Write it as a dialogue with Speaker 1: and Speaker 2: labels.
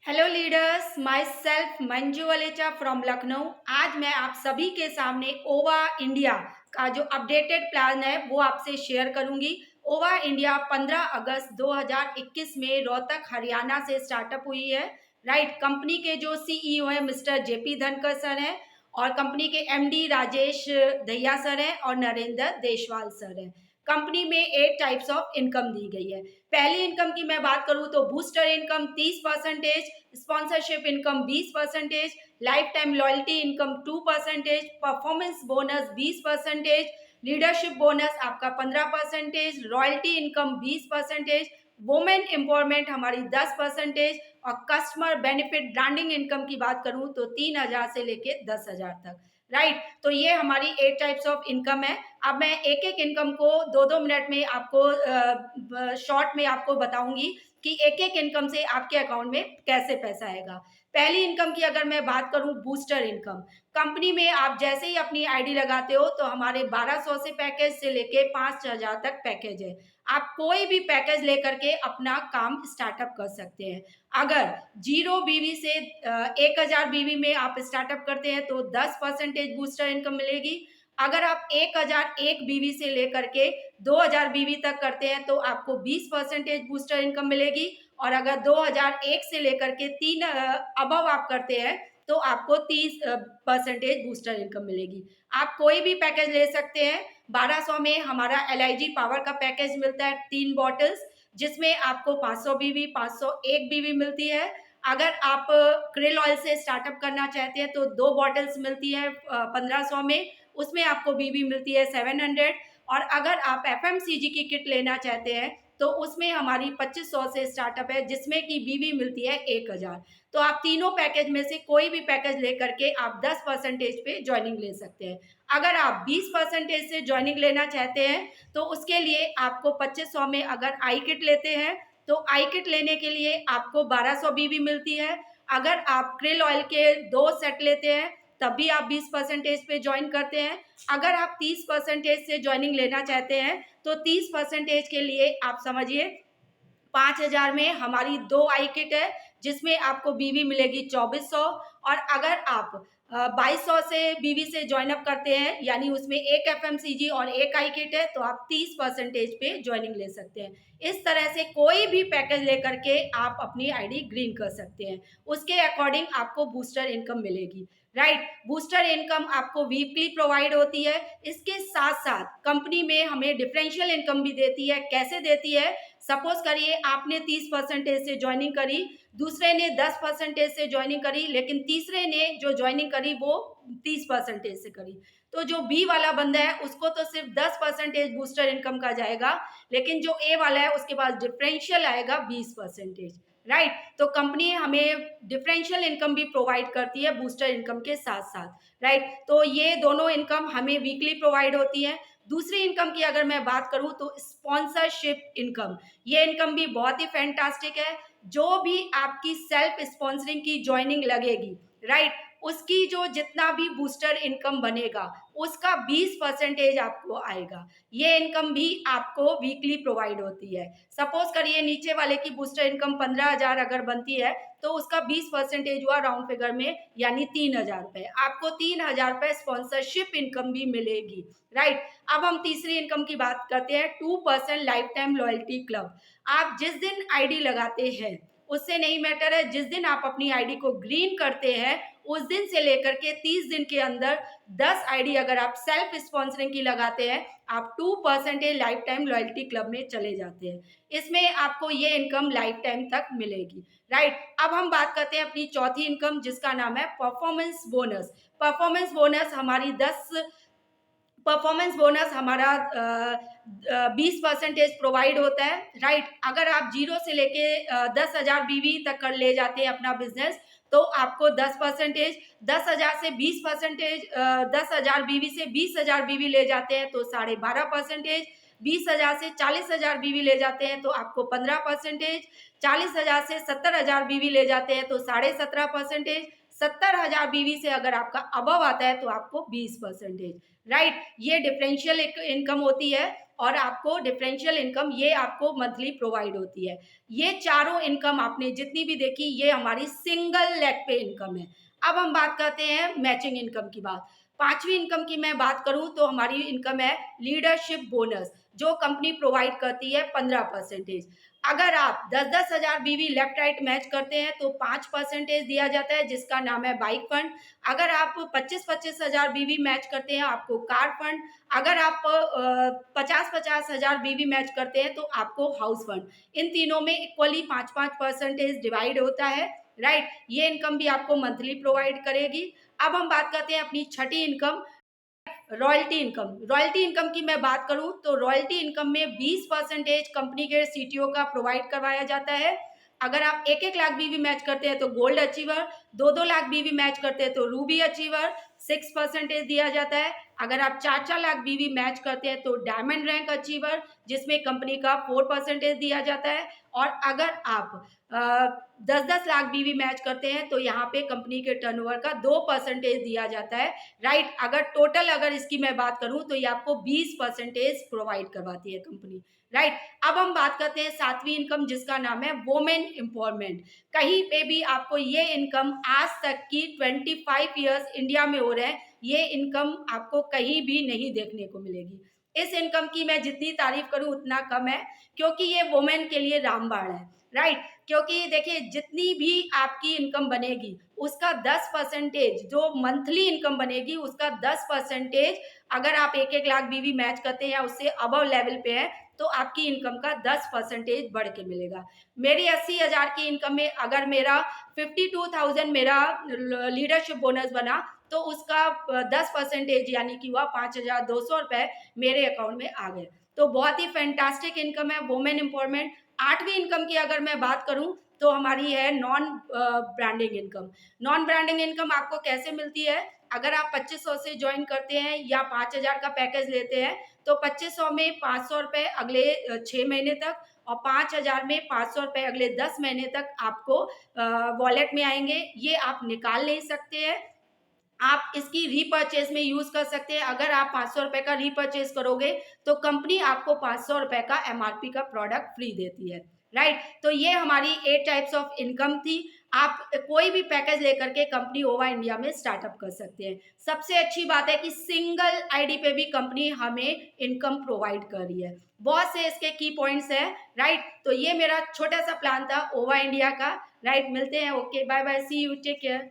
Speaker 1: Hello leaders, myself Manju Valecha from Lucknow. आज मैं आप सभी के सामने ओवा इंडिया का जो अपडेटेड प्लान है वो आपसे शेयर करूंगी। ओवा इंडिया 15 अगस्त 2021 में रोहतक हरियाणा से स्टार्टअप हुई है। राइट, कंपनी के जो सीईओ हैं मिस्टर जेपी धनकर सर हैं और कंपनी के एमडी राजेश दहिया सर हैं और नरेंद्र देशवाल सर हैं। कंपनी में 8 टाइप्स ऑफ इनकम दी गई है। पहली इनकम की मैं बात करूं तो booster income 30%, sponsorship income 20%, life time loyalty income 2%, performance bonus 20%, leadership bonus आपका 15%, रॉयल्टी इनकम 20%, वुमेन एम्पावरमेंट हमारी 10% और कस्टमर बेनिफिट ब्रांडिंग इनकम की बात करूं तो 3,000 से लेके 10,000 तक। राइट, तो ये हमारी 8 टाइप्स ऑफ इनकम है। अब मैं एक एक इनकम को 2-2 मिनट में आपको शॉर्ट में आपको बताऊंगी कि एक एक इनकम से आपके अकाउंट में कैसे पैसा आएगा। पहली इनकम की अगर मैं बात करूं, बूस्टर इनकम। कंपनी में आप जैसे ही अपनी आईडी लगाते हो तो हमारे 1200 से पैकेज से लेके 5,000 तक पैकेज है। आप कोई भी पैकेज लेकर के अपना काम स्टार्टअप कर सकते हैं। अगर 0 बीवी से 1,000 बीवी में आप स्टार्टअप करते हैं तो 10% बूस्टर इनकम मिलेगी। अगर आप 1,001 बीवी से लेकर के 2,000 बीवी तक करते हैं तो आपको 20% बूस्टर इनकम मिलेगी। और अगर 2,001 से लेकर के 3 अबव आप करते हैं तो आपको 30% बूस्टर इनकम मिलेगी। आप कोई भी पैकेज ले सकते हैं। 1200 में हमारा LIG पावर का पैकेज मिलता है 3 बॉटल्स, जिसमें आपको 500 बीवी 501 बीवी मिलती है। अगर आप क्रिल ऑयल से स्टार्टअप करना चाहते हैं तो 2 बॉटल्स मिलती है 1500 में, उसमें आपको बीवी मिलती है 700। और अगर आप FMCG की किट लेना चाहते हैं तो उसमें हमारी 2500 से स्टार्टअप है, जिसमें की बीवी मिलती है 1,000। तो आप तीनों पैकेज में से कोई भी पैकेज लेकर के आप 10% पे ज्वाइनिंग ले सकते हैं। अगर आप 20% से ज्वाइनिंग लेना चाहते हैं तो उसके लिए आपको 2500 में अगर आई किट लेते हैं तो आई किट लेने के लिए आपको 1200 बीवी मिलती है। अगर आप क्रिल ऑयल के 2 सेट लेते हैं तब भी आप 20% पे ज्वाइन करते हैं। अगर आप 30% से ज्वाइनिंग लेना चाहते हैं तो 30% के लिए आप समझिए 5,000 में हमारी 2 आई किट है, जिसमें आपको बीवी मिलेगी 2,400। और अगर आप 2,200 से बीवी से ज्वाइन अप करते हैं, यानी उसमें एक FMCG और एक आई किट है, तो आप 30% पे ज्वाइनिंग ले सकते हैं। इस तरह से कोई भी पैकेज लेकर के आप अपनी आईडी ग्रीन कर सकते हैं। उसके अकॉर्डिंग आपको बूस्टर इनकम मिलेगी। राइट, बूस्टर इनकम आपको वीकली प्रोवाइड होती है। इसके साथ साथ कंपनी में हमें डिफरेंशियल इनकम भी देती है। कैसे देती है? सपोज करिए आपने 30% से ज्वाइनिंग करी, दूसरे ने 10% से ज्वाइनिंग करी, लेकिन तीसरे ने जो ज्वाइनिंग करी वो 30% से करी, तो जो बी वाला बंदा है उसको तो सिर्फ 10% बूस्टर इनकम का जाएगा, लेकिन जो ए वाला है उसके पास डिफरेंशियल आएगा 20%। राइट, तो कंपनी हमें डिफरेंशियल इनकम भी प्रोवाइड करती है बूस्टर इनकम के साथ साथ। राइट, तो ये दोनों इनकम हमें वीकली प्रोवाइड होती है। दूसरी इनकम की अगर मैं बात करूं तो स्पॉन्सरशिप इनकम, ये इनकम भी बहुत ही फैंटास्टिक है। जो भी आपकी सेल्फ स्पॉन्सरिंग की ज्वाइनिंग लगेगी, राइट, उसकी जो जितना भी बूस्टर इनकम बनेगा उसका 20% आपको आएगा। ये इनकम भी आपको वीकली प्रोवाइड होती है। सपोज करिए नीचे वाले की बूस्टर इनकम 15,000 अगर बनती है तो उसका 20% हुआ राउंड फिगर में, यानी 3,000 रुपए। आपको 3,000 रुपए स्पॉन्सरशिप इनकम भी मिलेगी। राइट, अब हम तीसरी इनकम की बात करते हैं, 2% लाइफ टाइम लॉयल्टी क्लब। आप जिस दिन आईडी लगाते हैं उससे नहीं मैटर है, जिस दिन आप अपनी आईडी को ग्रीन करते हैं उस दिन से लेकर के 30 दिन के अंदर 10 आईडी अगर आप सेल्फ स्पॉन्सरिंग की लगाते हैं, आप 2% लाइफ टाइम लॉयल्टी क्लब में चले जाते हैं। इसमें आपको ये इनकम लाइफ टाइम तक मिलेगी। राइट, अब हम बात करते हैं अपनी चौथी इनकम, जिसका नाम है परफॉर्मेंस बोनस। परफॉर्मेंस बोनस हमारी 20% प्रोवाइड होता है। राइट, अगर आप 0 से लेके 10,000 बीवी तक कर ले जाते हैं अपना बिजनेस तो आपको 10%, 10,000 से 20%, 10,000 बीवी से 20,000 बीवी ले जाते हैं तो 12.5%, 20,000 से 40,000 बीवी ले जाते हैं तो आपको 15%, 40,000 से 70,000 बीवी ले जाते हैं तो 17.5%, 70,000 बीवी से अगर आपका अबव आता है तो आपको 20%, राइट। ये डिफरेंशियल इनकम होती है और आपको डिफरेंशियल इनकम ये आपको मंथली प्रोवाइड होती है। ये चारों इनकम आपने जितनी भी देखी ये हमारी सिंगल लेग पे इनकम है। अब हम बात करते हैं मैचिंग इनकम की बात। पांचवी इनकम की मैं बात करूं तो हमारी इनकम है लीडरशिप बोनस, जो कंपनी प्रोवाइड करती है 15%। अगर आप 10-10 हजार बीवी लेफ्ट राइट मैच करते हैं तो 5% दिया जाता है, जिसका नाम है बाइक फंड। अगर आप 25-25 हजार बीवी मैच करते हैं आपको कार फंड। अगर आप 50-50 हजार बीवी मैच करते हैं तो आपको हाउस फंड। इन तीनों में इक्वली 5-5% डिवाइड होता है, राइट। ये इनकम भी आपको मंथली प्रोवाइड करेगी। अब हम बात करते हैं अपनी छठी income, royalty income. Royalty income की मैं बात करूं तो रॉयल्टी इनकम में 20% कंपनी के सीटीओ का प्रोवाइड करवाया जाता है। अगर आप 1-1 लाख बीवी मैच करते हैं तो गोल्ड अचीवर, 2-2 लाख बीवी मैच करते हैं तो रूबी अचीवर 6% दिया जाता है। अगर आप 4-4 लाख बीवी मैच करते हैं तो डायमंड रैंक अचीवर, जिसमें कंपनी का 4% दिया जाता है। और अगर आप 10-10 लाख बीवी मैच करते हैं तो यहाँ पे कंपनी के टर्नओवर का 2% दिया जाता है, राइट। अगर टोटल अगर इसकी मैं बात करूं तो ये आपको 20% प्रोवाइड करवाती है कंपनी, राइट। अब हम बात करते हैं सातवीं इनकम, जिसका नाम है वोमेन एम्पावरमेंट। कहीं पे भी आपको ये इनकम आज तक की 25 ईयर्स इंडिया में हो रहे हैं, ये इनकम आपको कहीं भी नहीं देखने को मिलेगी। इस इनकम की मैं जितनी तारीफ करूं उतना कम है, क्योंकि ये वोमेन के लिए रामबाण है, राइट। क्योंकि देखिए जितनी भी आपकी इनकम बनेगी उसका 10%, जो मंथली इनकम बनेगी उसका 10%, अगर आप 1-1 लाख बीवी मैच करते हैं या उससे अबव लेवल पे है तो आपकी इनकम का 10% बढ़ के मिलेगा। मेरी 80,000 की इनकम में अगर मेरा 52,000 मेरा लीडरशिप बोनस बना तो उसका 10% यानी कि हुआ 5,200 रुपए मेरे अकाउंट में आ गए। तो बहुत ही फैंटास्टिक इनकम है वोमेन एम्पावरमेंट। आठवीं इनकम की अगर मैं बात करूं तो हमारी है non branding income. Non branding income आपको कैसे मिलती है? अगर आप 2500 से ज्वाइन करते हैं या 5,000 का पैकेज लेते हैं तो 2500 में 500 रुपए अगले 6 महीने तक और 5,000 में 500 रुपए अगले 10 महीने तक आपको वॉलेट में आएंगे। ये आप निकाल नहीं सकते हैं, आप इसकी रीपर्चेज में यूज कर सकते हैं। अगर आप 500 रुपए का रीपर्चेज करोगे तो कंपनी आपको 500 रुपए का एमआरपी का प्रोडक्ट फ्री देती है, राइट। तो ये हमारी 8 टाइप्स ऑफ इनकम थी। आप कोई भी पैकेज लेकर के कंपनी ओवा इंडिया में स्टार्टअप कर सकते हैं। सबसे अच्छी बात है कि सिंगल आईडी पे भी कंपनी हमें इनकम प्रोवाइड कर रही है। बहुत से इसके की पॉइंट्स हैं, राइट। तो ये मेरा छोटा सा प्लान था ओवा इंडिया का, राइट। मिलते हैं, okay, bye bye, see you, take care.